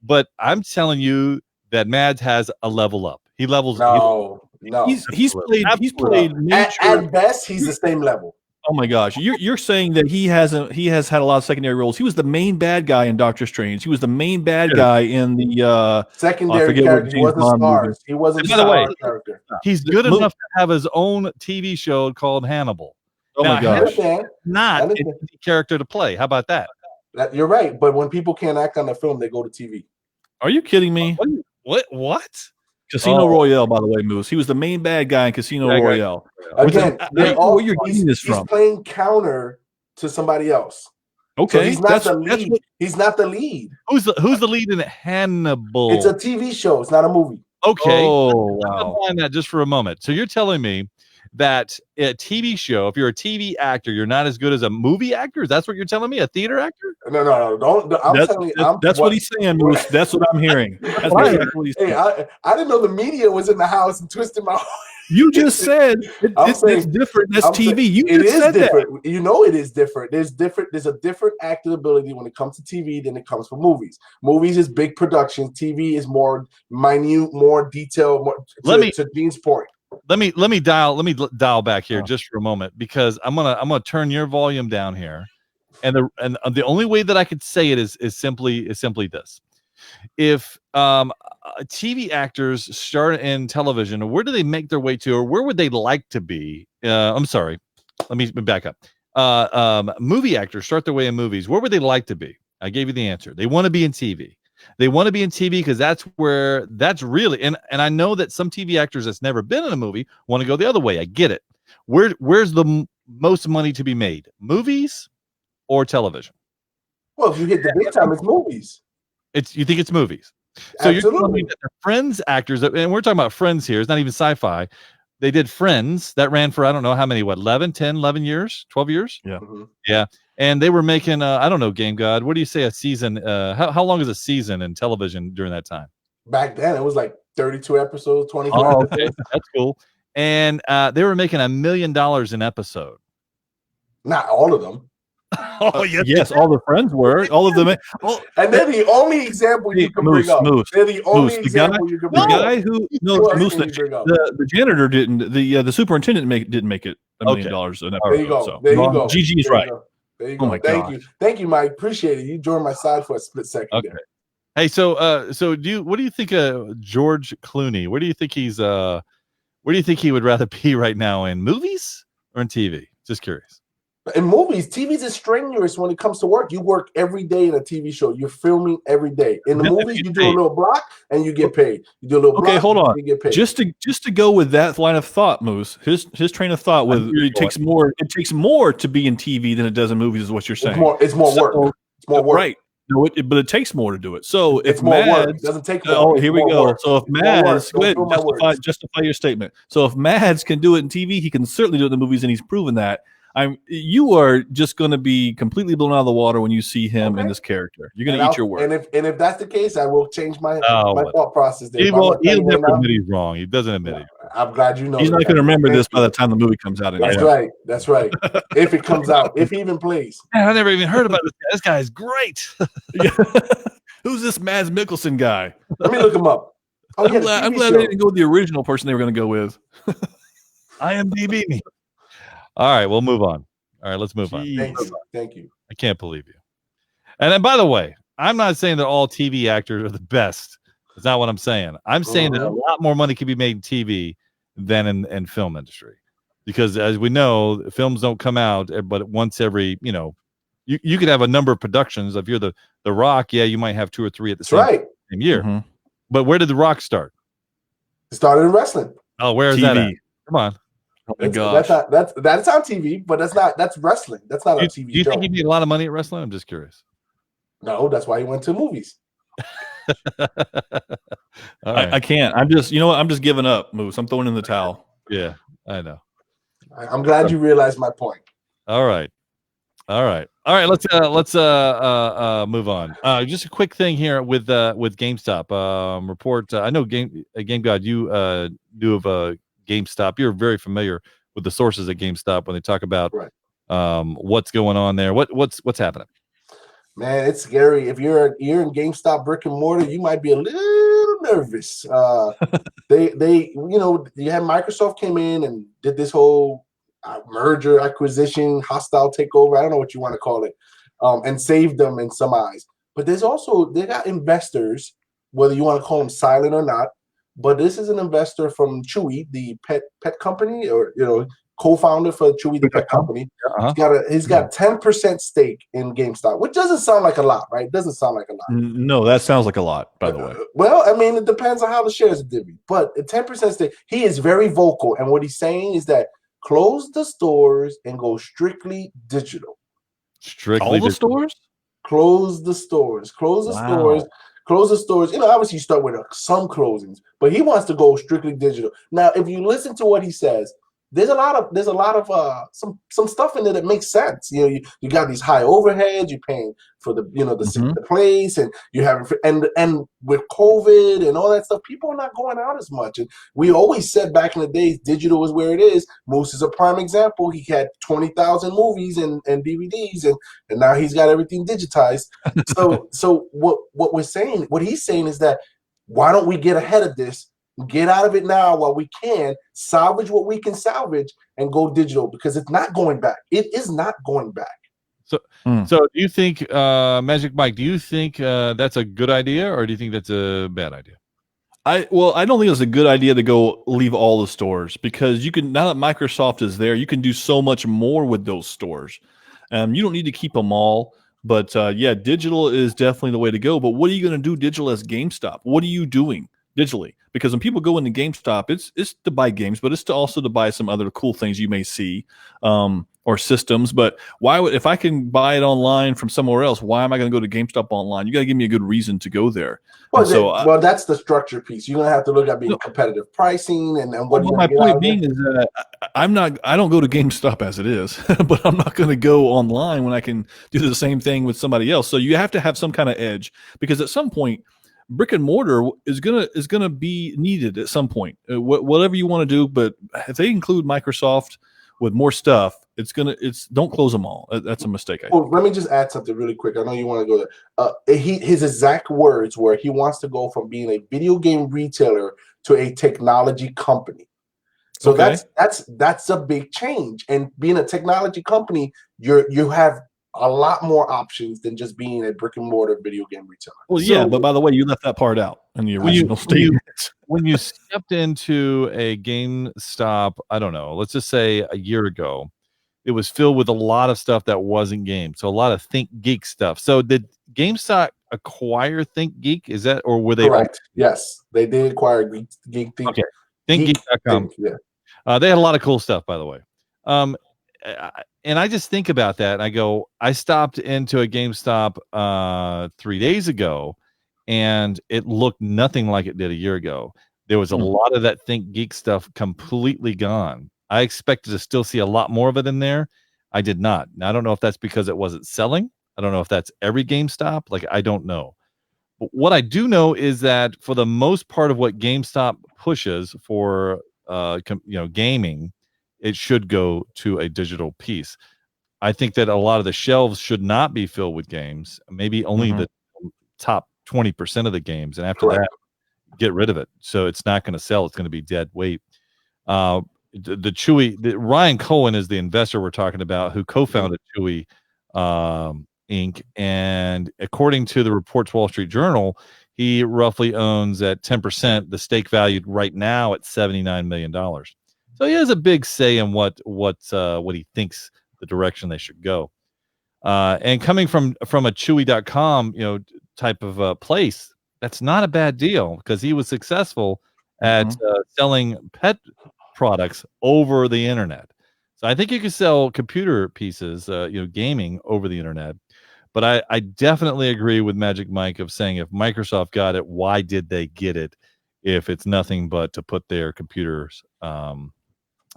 but I'm telling you that Mads has a level up. He levels. No. He's played. At best, he's the same level. Oh my gosh, you're saying that he has had a lot of secondary roles. He was the main bad guy in Doctor Strange. He was the main bad guy in the secondary character. He wasn't stars. He wasn't a character. He's good enough to have his own TV show called Hannibal. Oh my gosh, not a character to play. How about that? You're right, but when people can't act on the film, they go to TV. Are you kidding me? What? Casino Royale, by the way, Moose. He was the main bad guy in Casino Royale. Again, he's playing counter to somebody else. Okay, so he's not the lead. He's not the lead. Who's the lead in Hannibal? It's a TV show. It's not a movie. Okay. Oh, wow. I'm that just for a moment. So you're telling me that a TV show, if you're a TV actor, you're not as good as a movie actor? That's what you're telling me? A theater actor? No. Don't. That's what he's saying, Moose. That's what I'm hearing. That's exactly what he's saying. I didn't know the media was in the house and twisted my. You just said it's different. That's TV. It is different. That. You know it is different. There's a different acting ability when it comes to TV than it comes for movies. Movies is big production. TV is more minute, more detailed. To Dean's point. Let me dial back here just for a moment, because I'm gonna turn your volume down here, and the only way that I could say it is simply this. If TV actors start in television, where do they make their way to, or where would they like to be? I'm sorry, let me back up. Movie actors start their way in movies. Where would they like to be? I gave you the answer. They want to be in TV. They want to be in TV because that's really, and I know that some TV actors that's never been in a movie want to go the other way. I get it. Where's the most money to be made? Movies or television? Well, if you hit the big time, it's movies. You think it's movies? So Absolutely. You're telling me that the Friends actors, and we're talking about Friends here. It's not even sci-fi. They did Friends that ran for, I don't know how many, 11 years, 12 years? Yeah. Mm-hmm. Yeah. And they were making, I don't know, Game God, what do you say a season? How long is a season in television during that time? Back then, it was like 32 episodes, 24. Oh, okay. That's cool. And they were making $1 million an episode. Not all of them. Yes, all the friends were. All of them. And they're the only example you can bring up. They're the only example you can bring up. The guy who the janitor didn't. The superintendent didn't make it $1 million an episode. There you go. So. There you go. Gigi is right. There you go. Oh my God. Thank you, Mike. Appreciate it. You joined my side for a split second. Okay. There. Hey, so what do you think of George Clooney? Where do you think where do you think he would rather be right now, in movies or in TV? Just curious. In movies, TV's is strenuous when it comes to work. You work every day in a TV show. You're filming every day. In the movies, you do a little block and you get paid. You do a little block. Okay, hold on. You get paid. Just to go with that line of thought, Moose. His train of thought with it takes more to be in TV than it does in movies, is what you're saying. It's more work. It's more work. Right. No, but it takes more to do it. So it's if more Mads, work. It doesn't take more. Oh, here we go. Work. So if Mads, go ahead, justify your statement. So if Mads can do it in TV, he can certainly do it in the movies, and he's proven that. You are just going to be completely blown out of the water when you see him in this character. You're going to eat your words. And if that's the case, I will change my thought process. There. He'll never admit he's wrong. He doesn't admit it. I'm glad you know. He's not going to remember this by the time the movie comes out. That's right. That's right. If it comes out, if he even plays. Man, I never even heard about this guy. This guy is great. Who's this Mads Mikkelsen guy? Let me look him up. I'm glad they didn't go with the original person they were going to go with. IMDb me. All right, we'll move on. All right, let's move on. Thank you. I can't believe you. And then, by the way, I'm not saying that all TV actors are the best. That's not what I'm saying. I'm saying that a lot more money can be made in TV than in film industry, because as we know, films don't come out but once every, you could have a number of productions. If you're the Rock, you might have 2 or 3 at the same year. Mm-hmm. But where did the Rock start? It started in wrestling. Oh, where is that at? Come on. Oh my gosh. That's on TV, but that's wrestling. That's not a TV show. Do you think he made a lot of money at wrestling? I'm just curious. No, that's why he went to movies. I can't. I'm just giving up, Moose. I'm throwing in the towel. Yeah, I know. I'm glad you realized my point. All right. Let's move on. Just a quick thing here with GameStop report. I know Game God, you knew of GameStop. You're very familiar with the sources at GameStop when they talk about what's going on there. What's happening? Man, it's scary. If you're in GameStop brick and mortar, you might be a little nervous. They you had Microsoft came in and did this whole merger, acquisition, hostile takeover. I don't know what you want to call it, and saved them in some eyes. But they got investors, whether you want to call them silent or not. But this is an investor from Chewy, the pet company, or co-founder for Chewy, the pet company. He's got 10% stake in GameStop, which doesn't sound like a lot, right? It doesn't sound like a lot. No, that sounds like a lot, by the way. Well, I mean, it depends on how the shares are divvied. But at 10% stake, he is very vocal, and what he's saying is that close the stores and go strictly digital. All the stores? Close the stores. Close the stores. Close the stores. Obviously you start with some closings, but he wants to go strictly digital. Now, if you listen to what he says, there's a lot of some stuff in there that makes sense. You got these high overheads. You're paying for the place, and you have and with COVID and all that stuff, people are not going out as much. And we always said back in the days, digital was where it is. Moose is a prime example. He had 20,000 movies and DVDs, and now he's got everything digitized. So what he's saying is that why don't we get ahead of this? Get out of it now while we can, salvage what we can salvage, and go digital, because it's not going back. It is not going back. So do you think, Magic Mike, do you think that's a good idea, or do you think that's a bad idea? I don't think it's a good idea to go leave all the stores, because you can, now that Microsoft is there, you can do so much more with those stores. You don't need to keep them all. But digital is definitely the way to go. But what are you going to do digital as GameStop? What are you doing digitally? Because when people go into GameStop, it's to buy games, but it's also to buy some other cool things you may see, or systems. But if I can buy it online from somewhere else, why am I going to go to GameStop online? You got to give me a good reason to go there. Well, that's the structure piece. You're going to have to look at competitive pricing and what. Well, my point being is that I don't go to GameStop as it is, but I'm not going to go online when I can do the same thing with somebody else. So you have to have some kind of edge, because at some point, brick and mortar is gonna be needed at some point. Whatever you want to do, but if they include Microsoft with more stuff, don't close them all. That's a mistake. Well, let me just add something really quick. I know you want to go there. His exact words were he wants to go from being a video game retailer to a technology company. So that's a big change. And being a technology company, you have a lot more options than just being a brick and mortar video game retailer. Well, yeah, but by the way, you left that part out in the original statement. When you stepped into a GameStop, I don't know, let's just say a year ago, it was filled with a lot of stuff that wasn't games. So a lot of Think Geek stuff. So did GameStop acquire Think Geek? Is that, or were they? Correct. Yes, they did acquire Geek. Okay. ThinkGeek.com. Yeah. They had a lot of cool stuff, by the way. And I just think about that and I go, I stopped into a GameStop 3 days ago and it looked nothing like it did a year ago. There was a lot of that Think Geek stuff completely gone. I expected to still see a lot more of it in there. I did not. Now, I don't know if that's because it wasn't selling. I don't know if that's every GameStop. Like, I don't know. But what I do know is that for the most part of what GameStop pushes for gaming, it should go to a digital piece. I think that a lot of the shelves should not be filled with games, maybe only the top 20% of the games. And after that, get rid of it. So it's not going to sell. It's going to be dead weight. Ryan Cohen is the investor we're talking about who co-founded Chewy Inc. And according to the reports Wall Street Journal, he roughly owns at 10%, the stake valued right now at $79 million. So he has a big say in what he thinks the direction they should go. And coming from a Chewy.com, type of place, that's not a bad deal because he was successful at selling pet products over the internet. So I think you could sell computer pieces, gaming over the internet. But I definitely agree with Magic Mike of saying if Microsoft got it, why did they get it if it's nothing but to put their computers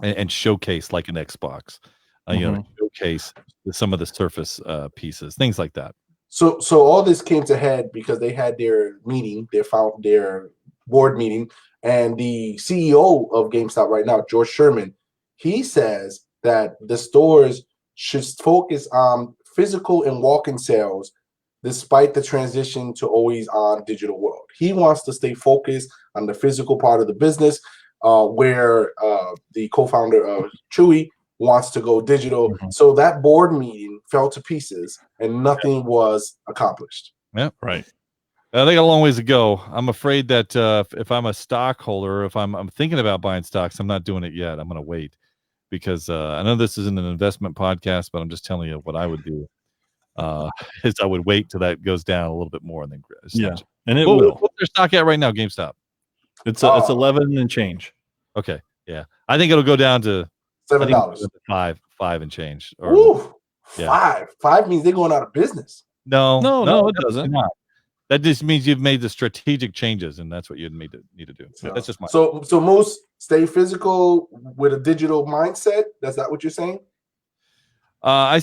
and showcase like an Xbox, showcase some of the Surface pieces, things like that. So all this came to head because they had their meeting, their board meeting, and the CEO of GameStop right now, George Sherman, he says that the stores should focus on physical and walk-in sales despite the transition to always on digital world. He wants to stay focused on the physical part of the business, where the co-founder of Chewy wants to go digital. So that board meeting fell to pieces and nothing was accomplished. Yeah, right. They got a long ways to go. I'm afraid that if I'm a stockholder, if I'm thinking about buying stocks, I'm not doing it yet. I'm going to wait because I know this isn't an investment podcast, but I'm just telling you what I would do. Is I would wait till that goes down a little bit more and then and it will. What's their stock at right now? GameStop. It's 11 and change. Okay, yeah, I think it'll go down to $7, five and change. Ooh, five means they're going out of business. No, it doesn't. Not. That just means you've made the strategic changes, and that's what you need to do. No. That's just my. So Moose, stay physical with a digital mindset. That's not what you're saying. I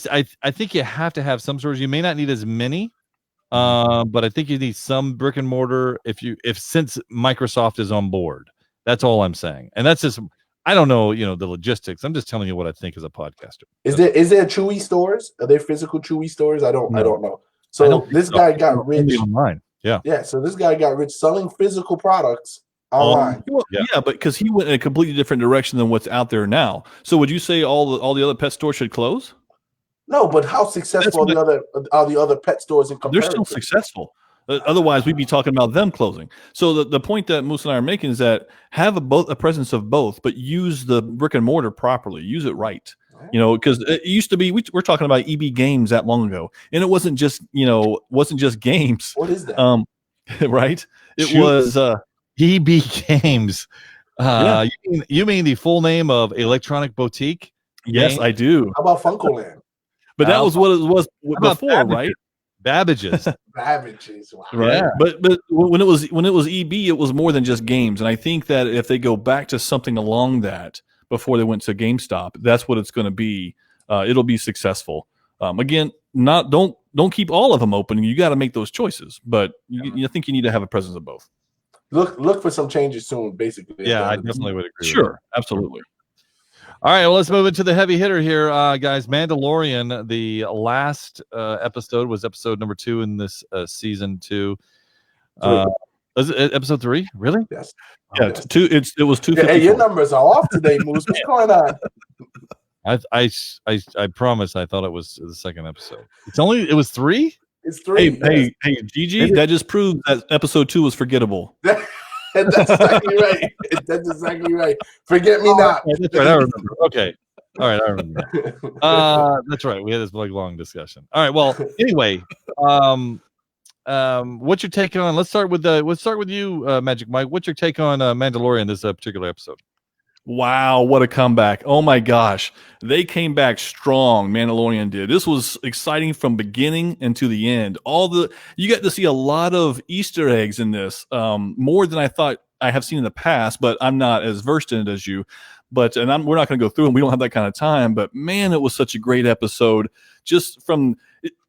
think you have to have some stores. You may not need as many, but I think you need some brick and mortar. Since Microsoft is on board, that's all I'm saying. And that's just, I don't know, the logistics. I'm just telling you what I think as a podcaster. Is there Chewy stores? Are there physical Chewy stores? I don't know. So this guy got rich online. Yeah. So this guy got rich selling physical products online. Yeah, but because he went in a completely different direction than what's out there now. So would you say all the other pet stores should close? No, but how successful are the other pet stores in comparison? They're still successful. Otherwise, we'd be talking about them closing. So the point that Moose and I are making is that have a presence of both, but use the brick and mortar properly. Use it right. Because it used to be we're talking about EB Games that long ago, and it wasn't just games. What is that? Right? It was EB Games. You mean the full name of Electronic Boutique? Yes, Game? I do. How about Funkoland? But that was what it was before, right? Babbage's. Babbage's, wow. Right. Yeah. But when it was EB, it was more than just games. And I think that if they go back to something along that before they went to GameStop, that's what it's going to be. It'll be successful. Again, don't keep all of them open. You got to make those choices. But I think you need to have a presence of both. Look for some changes soon. Basically, yeah, I definitely would agree. Sure, absolutely. All right, well, let's move into the heavy hitter here, guys. Mandalorian, the last episode was episode number 2 in this season 2. Is it episode 3? Really? Yes. Yeah, yes. It was 254. Hey, your numbers are off today, Moose. What's going on? I promise I thought it was the second episode. It was 3? It's 3. Hey, Gigi, that just proved that episode 2 was forgettable. That's exactly right. That's exactly right. Forget me not. That's right. I remember. Okay. All right. I remember that. That's right. We had this long discussion. All right. Well, anyway, what's your take on? Let's start with you, Magic Mike. What's your take on Mandalorian this particular episode? Wow, what a comeback. Oh my gosh. They came back strong, Mandalorian did. This was exciting from beginning and to the end. You got to see a lot of Easter eggs in this, more than I thought I have seen in the past, but I'm not as versed in it as you. We're not going to go through them. We don't have that kind of time, but man, it was such a great episode.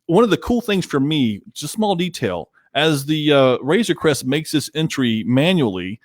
One of the cool things for me, just small detail, as the Razor Crest makes this entry manually,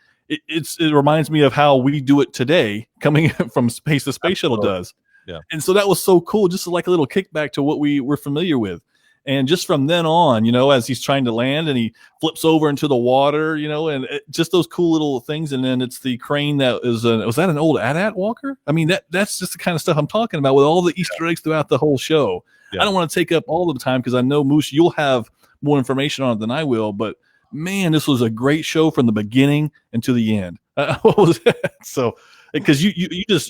it reminds me of how we do it today, coming from space. The space shuttle does, yeah. And so that was so cool, just like a little kickback to what we were familiar with. And just from then on, as he's trying to land and he flips over into the water, and just those cool little things. And then it's the crane that was that an old AT-AT walker? I mean, that's just the kind of stuff I'm talking about with all the Easter eggs throughout the whole show. Yeah. I don't want to take up all of the time because I know, Moose, you'll have more information on it than I will, but man, this was a great show from the beginning and to the end. What was that? So, because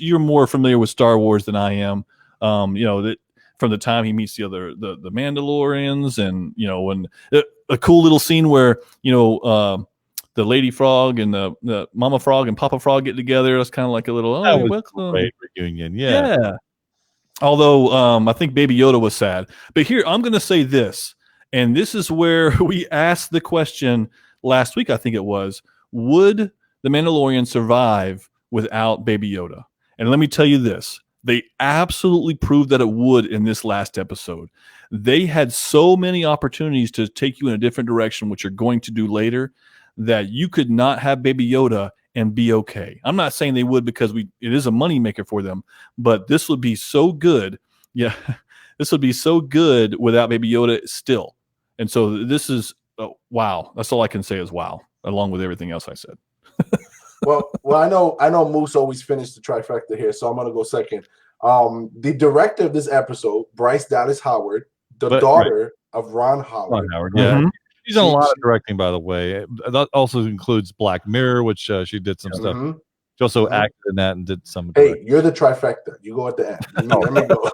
you're more familiar with Star Wars than I am. That from the time he meets the Mandalorians, and when a cool little scene where the Lady Frog and the Mama Frog and Papa Frog get together. That's kind of like a little great reunion. Yeah. Although I think Baby Yoda was sad, but here I'm going to say this. And this is where we asked the question last week, I think it was, would the Mandalorian survive without Baby Yoda? And let me tell you this, they absolutely proved that it would in this last episode. They had so many opportunities to take you in a different direction, which you're going to do later, that you could not have Baby Yoda and be okay. I'm not saying they would because it is a moneymaker for them, but this would be so good. Yeah, this would be so good without Baby Yoda still. And so this is wow. That's all I can say is wow, along with everything else I said. well, I know Moose always finished the trifecta here, so I'm gonna go second. The director of this episode, Bryce Dallas Howard, daughter of Ron Howard. Yeah. Mm-hmm. She's done a lot of directing, by the way. That also includes Black Mirror, which she did some stuff. She also acted in that and did some. Hey, you're the trifecta. You go at the end. Let me go.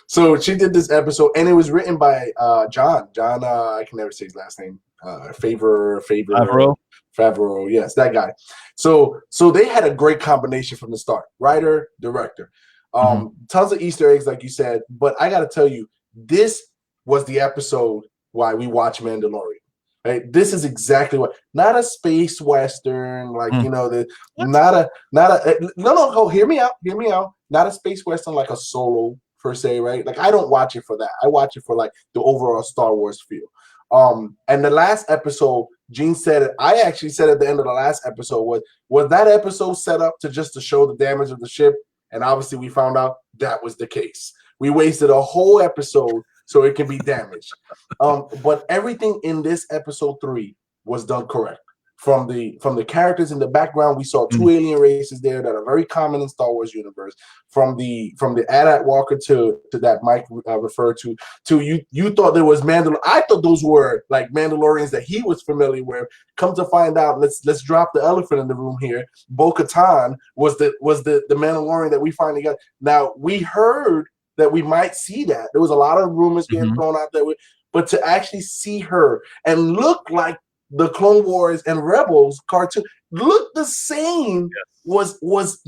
So she did this episode, and it was written by John. I can never say his last name. Favreau. Yes, that guy. So they had a great combination from the start. Writer, director. Tons of Easter eggs, like you said. But I got to tell you, this was the episode why we watch Mandalorian. Right? This is exactly what, not a space western, like hear me out. Not a space western like a Solo per se, right? Like I don't watch it for that. I watch it for like the overall Star Wars feel. And the last episode, Gene said it. I actually said at the end of the last episode was that episode set up to show the damage of the ship, and obviously we found out that was the case. We wasted a whole episode so it can be damaged. But everything in this episode 3 was done correct. From the characters in the background, we saw 2 alien races there that are very common in Star Wars universe. From the AT-AT Walker to that Mike referred to you thought there was Mandalorian. I thought those were like Mandalorians that he was familiar with. Come to find out, let's drop the elephant in the room here. Bo-Katan was the Mandalorian that we finally got. Now we heard that we might see that. There was a lot of rumors being thrown out there, but to actually see her and look like the Clone Wars and Rebels cartoon, look the same,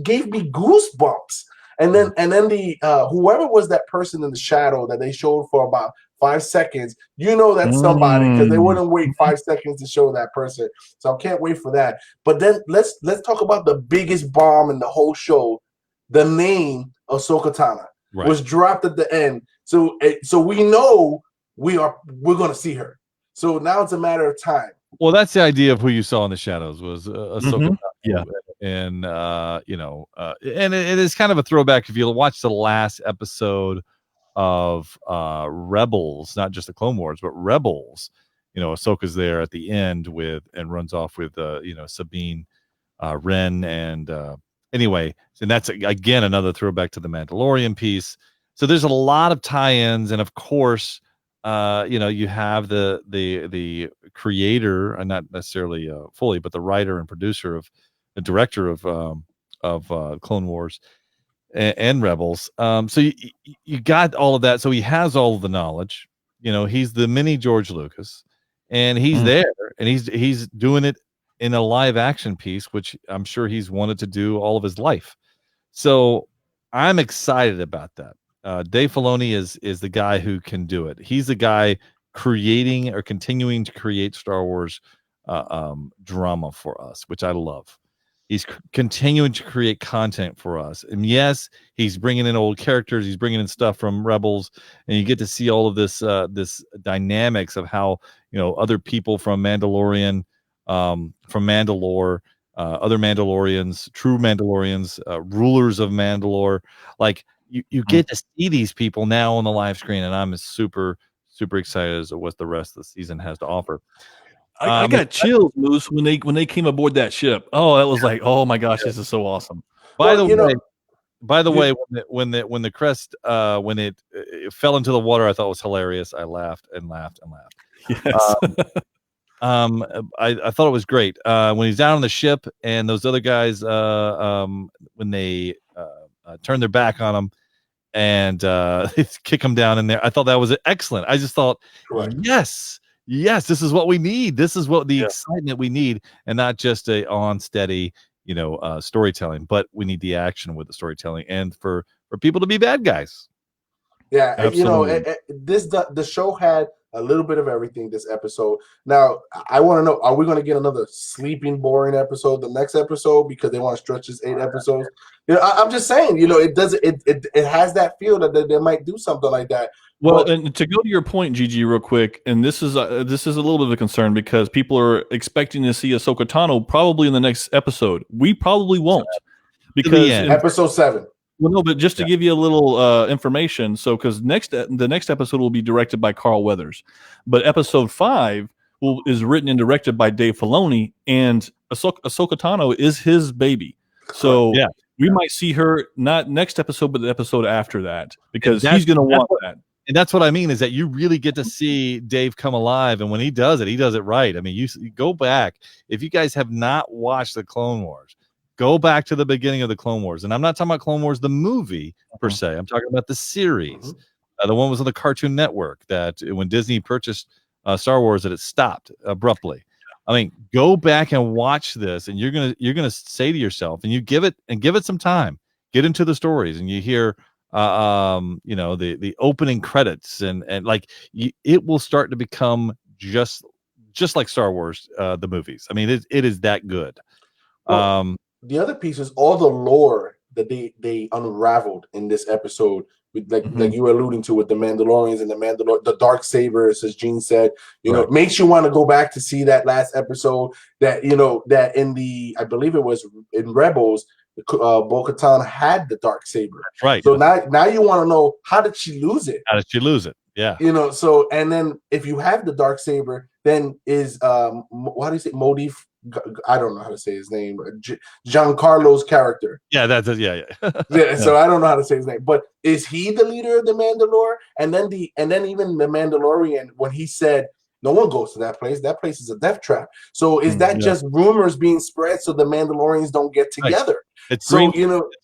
gave me goosebumps. And then the whoever was that person in the shadow that they showed for about 5 seconds, that's somebody, because they wouldn't wait 5 seconds to show that person. So I can't wait for that. But then let's talk about the biggest bomb in the whole show. The name of Ahsoka Tano was dropped at the end. So we know we're going to see her. So now it's a matter of time. Well, that's the idea of who you saw in the shadows was Ahsoka. Yeah. And and it is kind of a throwback if you watch the last episode of Rebels, not just the Clone Wars, but Rebels. Ahsoka's there at the end and runs off with Sabine Wren and anyway, and that's again another throwback to the Mandalorian piece. So there's a lot of tie-ins, and of course, you have the creator, and not necessarily fully, but the writer and producer the director of Clone Wars and Rebels. So you got all of that. So he has all of the knowledge. He's the mini George Lucas, and he's there, and he's doing it in a live action piece, which I'm sure he's wanted to do all of his life. So I'm excited about that. Dave Filoni is the guy who can do it. He's the guy creating or continuing to create Star Wars drama for us, which I love. He's continuing to create content for us. And yes, he's bringing in old characters. He's bringing in stuff from Rebels, and you get to see all of this dynamics of how, other people from Mandalorian, from Mandalore, other Mandalorians, true Mandalorians, rulers of Mandalore. Like you get to see these people now on the live screen, and I'm super, super excited as to what the rest of the season has to offer. I got chills, Moose, when they came aboard that ship. Oh, that was like, oh my gosh, this is so awesome. By the way, when the crest when it fell into the water, I thought it was hilarious. I laughed and laughed and laughed. Yes. I thought it was great when he's down on the ship and those other guys when they turn their back on him and kick him down in there. I thought that was excellent. I just thought, yes, this is what we need. This is what the excitement we need, and not just a on steady, storytelling, but we need the action with the storytelling, and for people to be bad guys. Yeah, absolutely. The show had a little bit of everything this episode. Now, I want to know: are we going to get another sleeping, boring episode the next episode because they want to stretch this 8 episodes? I'm just saying. It doesn't. It has that feel that they might do something like that. Well, and to go to your point, Gigi, real quick, and this is a little bit of a concern because people are expecting to see Ahsoka Tano probably in the next episode. We probably won't because episode 7. Well, no, but just to give you a little information, so because the next episode will be directed by Carl Weathers, but episode 5 is written and directed by Dave Filoni, and Ahsoka Tano is his baby. So we might see her not next episode, but the episode after that because he's going to want that. And that's what I mean is that you really get to see Dave come alive. And when he does it right. I mean, you go back. If you guys have not watched the Clone Wars, go back to the beginning of the Clone Wars. And I'm not talking about Clone Wars, the movie per se. I'm talking about the series. The one was on the Cartoon Network that when Disney purchased Star Wars, that it stopped abruptly. I mean, go back and watch this, and you're gonna say to yourself, and you give it some time. Get into the stories, and you hear the opening credits and like it will start to become just like Star Wars the movies. I mean, it is that good. The other piece is all the lore that they unraveled in this episode with like you were alluding to with the Mandalorians and the dark sabers, as Gene said, it makes you want to go back to see that last episode that that in I believe it was in Rebels, Bo-Katan had the dark saber. Right. So now you want to know, how did she lose it? How did she lose it? Yeah. So and then if you have the dark saber, then is how do you say Modif? I don't know how to say his name. Giancarlo's character. Yeah, that's it. Yeah. Yeah. So I don't know how to say his name, but is he the leader of the Mandalore? And then even the Mandalorian, when he said no one goes to that place. That place is a death trap. So is that just rumors being spread so the Mandalorians don't get together? Right. It's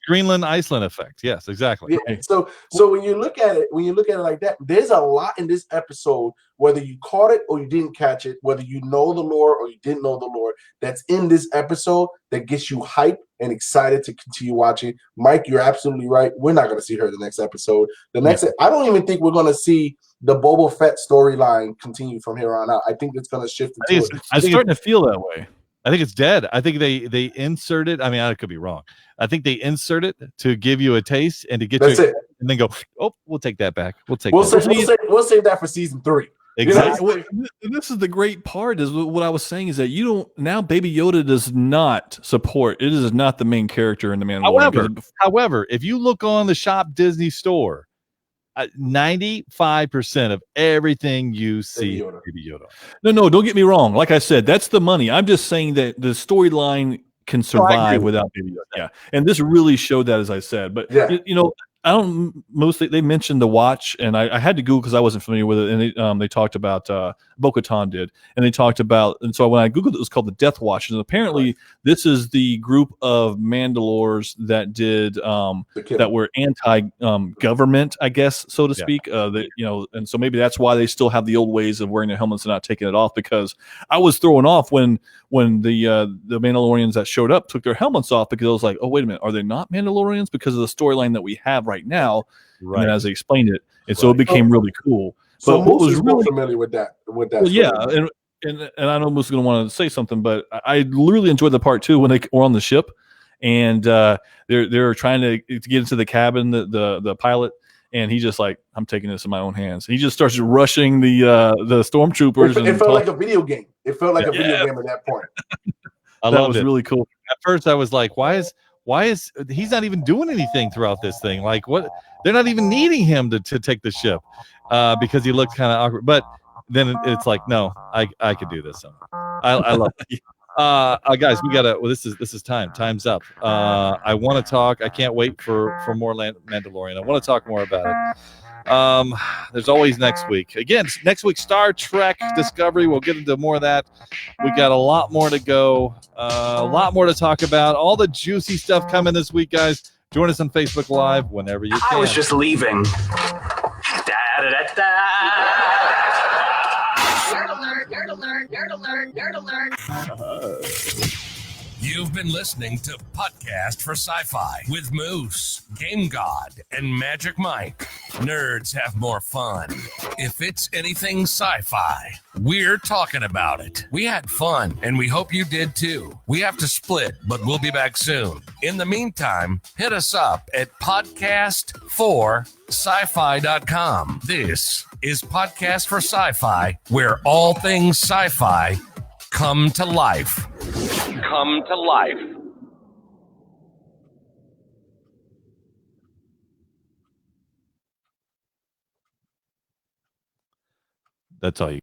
Greenland Iceland effect. Yes, exactly. Yeah. So when you look at it like that, there's a lot in this episode, whether you caught it or you didn't catch it, whether you know the lore or you didn't know the lore, that's in this episode that gets you hyped and excited to continue watching. Mike, you're absolutely right. We're not going to see her the next episode. I don't even think we're going to see the Boba Fett storyline continue from here on out. I think it's going to shift. It's starting to feel that way. I think it's dead. I think they insert it. I mean, I could be wrong. I think they insert it to give you a taste and to get you, and then go, oh, we'll take that back. We'll save that for season 3. Exactly. This is the great part. Is what I was saying is that you don't now. Baby Yoda does not support. It is not the main character in the Mandalorian. However, if you look on the Shop Disney store, 95% of everything you see Baby Yoda. No, don't get me wrong. Like I said, that's the money. I'm just saying that the storyline can survive without Baby Yoda. Yeah, and this really showed that, as I said. But you know, I don't mostly. They mentioned the watch, and I had to Google because I wasn't familiar with it. And they talked about Bo-Katan did, and they talked about. And so when I googled it, it was called the Death Watch, and apparently this is the group of Mandalores that did that were anti-government, I guess, so to speak. That you know, and so maybe that's why they still have the old ways of wearing their helmets and not taking it off. Because I was thrown off when the Mandalorians that showed up took their helmets off because I was like, oh wait a minute, are they not Mandalorians because of the storyline that we have right now? Right. And as they explained it, and so it became really cool. So but what was really familiar with that? Well, yeah, and I know Moose is going to want to say something, but I really enjoyed the part too when they were on the ship and they're trying to get into the cabin, the pilot. And he just like, I'm taking this in my own hands. And he just starts rushing the stormtroopers. It felt like a video game. It felt like a video game at that point. That was really cool. At first, I was like, why is he's not even doing anything throughout this thing? Like, what? They're not even needing him to take the ship because he looked kind of awkward. But then it's like, no, I could do this. So I love it. Guys, we gotta. Well, this is time. Time's up. I want to talk. I can't wait for more Mandalorian. I want to talk more about it. There's always next week. Again, next week, Star Trek Discovery. We'll get into more of that. We got a lot more to go. A lot more to talk about. All the juicy stuff coming this week, guys. Join us on Facebook Live whenever you can. I was just leaving. Nerd alert. You've been listening to Podcast for Sci-Fi with Moose, Game God, and Magic Mike. Nerds have more fun. If it's anything sci-fi, we're talking about it. We had fun, and we hope you did too. We have to split, but we'll be back soon. In the meantime, hit us up at podcast4sci-fi.com. This is Podcast for Sci-Fi, where all things sci-fi come to life. Come to life. That's all you